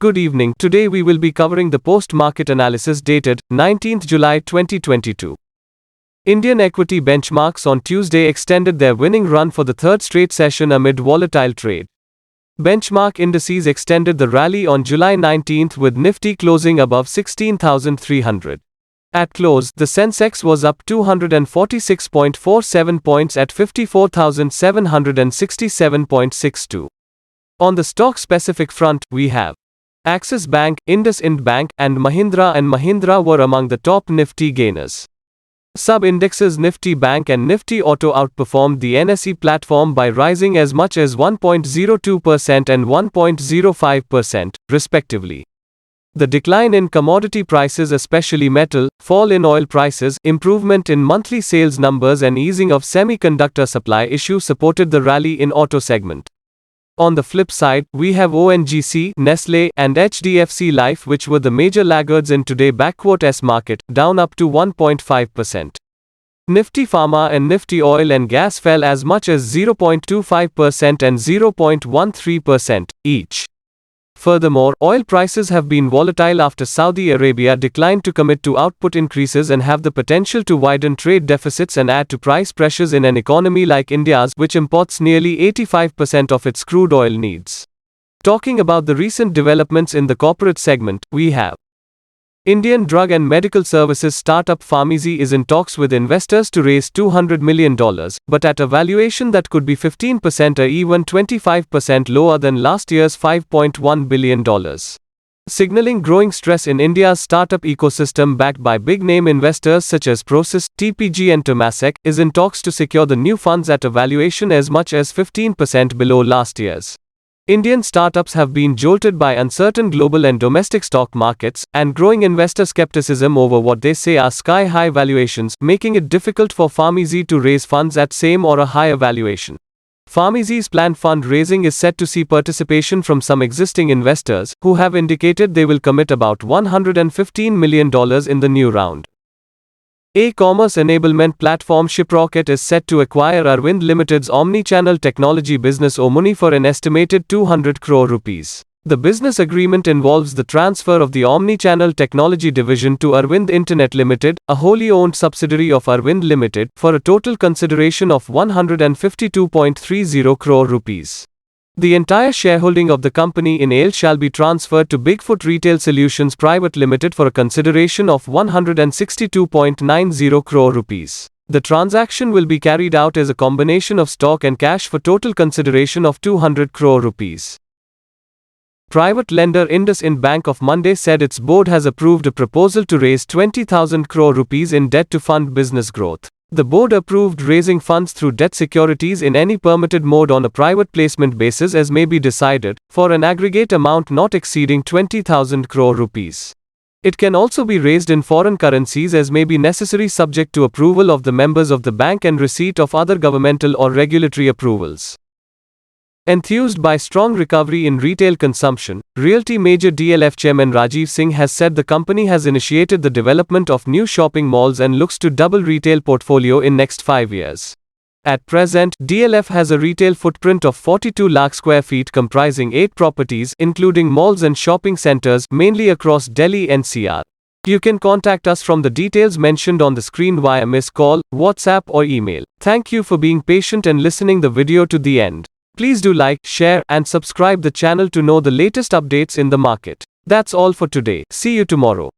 Good evening. Today we will be covering the post-market analysis dated 19th July 2022. Indian equity benchmarks on Tuesday extended their winning run for the third straight session amid volatile trade. Benchmark indices extended the rally on July 19th with Nifty closing above 16,300. At close, the Sensex was up 246.47 points at 54,767.62. On the stock-specific front, we have Axis Bank, IndusInd Bank, and Mahindra were among the top Nifty gainers. Sub-indexes Nifty Bank and Nifty Auto outperformed the NSE platform by rising as much as 1.02% and 1.05%, respectively. The decline in commodity prices, especially metal, fall in oil prices, improvement in monthly sales numbers and easing of semiconductor supply issue supported the rally in auto segment. On the flip side, we have ONGC, Nestlé, and HDFC Life, which were the major laggards in today's S market, down up to 1.5%. Nifty Pharma and Nifty Oil and Gas fell as much as 0.25% and 0.13% each. Furthermore, oil prices have been volatile after Saudi Arabia declined to commit to output increases and have the potential to widen trade deficits and add to price pressures in an economy like India's, which imports nearly 85% of its crude oil needs. Talking about the recent developments in the corporate segment, we have Indian drug and medical services startup Pharmeasy is in talks with investors to raise $200 million, but at a valuation that could be 15% or even 25% lower than last year's $5.1 billion. Signaling growing stress in India's startup ecosystem backed by big-name investors such as Prosus, TPG and Temasek, is in talks to secure the new funds at a valuation as much as 15% below last year's. Indian startups have been jolted by uncertain global and domestic stock markets, and growing investor skepticism over what they say are sky-high valuations, making it difficult for Pharmeasy to raise funds at same or a higher valuation. Pharmeasy's planned fund-raising is set to see participation from some existing investors, who have indicated they will commit about $115 million in the new round. E-commerce enablement platform ShipRocket is set to acquire Arvind Limited's omni-channel technology business Omni for an estimated 200 crore rupees. The business agreement involves the transfer of the omni-channel technology division to Arvind Internet Limited, a wholly owned subsidiary of Arvind Limited, for a total consideration of 152.30 crore rupees. The entire shareholding of the company in AIL shall be transferred to Bigfoot Retail Solutions Private Limited for a consideration of 162.90 crore rupees. The transaction will be carried out as a combination of stock and cash for total consideration of 200 crore rupees. Private lender IndusInd Bank of Monday said its board has approved a proposal to raise 20,000 crore rupees in debt to fund business growth. The board approved raising funds through debt securities in any permitted mode on a private placement basis as may be decided, for an aggregate amount not exceeding 20,000 crore rupees. It can also be raised in foreign currencies as may be necessary subject to approval of the members of the bank and receipt of other governmental or regulatory approvals. Enthused by strong recovery in retail consumption, Realty major DLF chairman Rajiv Singh has said the company has initiated the development of new shopping malls and looks to double retail portfolio in next 5 years. At present, DLF has a retail footprint of 42 lakh square feet comprising 8 properties including malls and shopping centers mainly across Delhi NCR. You can contact us from the details mentioned on the screen via missed call, WhatsApp or email. Thank you for being patient and listening the video to the end. Please do like, share, and subscribe the channel to know the latest updates in the market. That's all for today. See you tomorrow.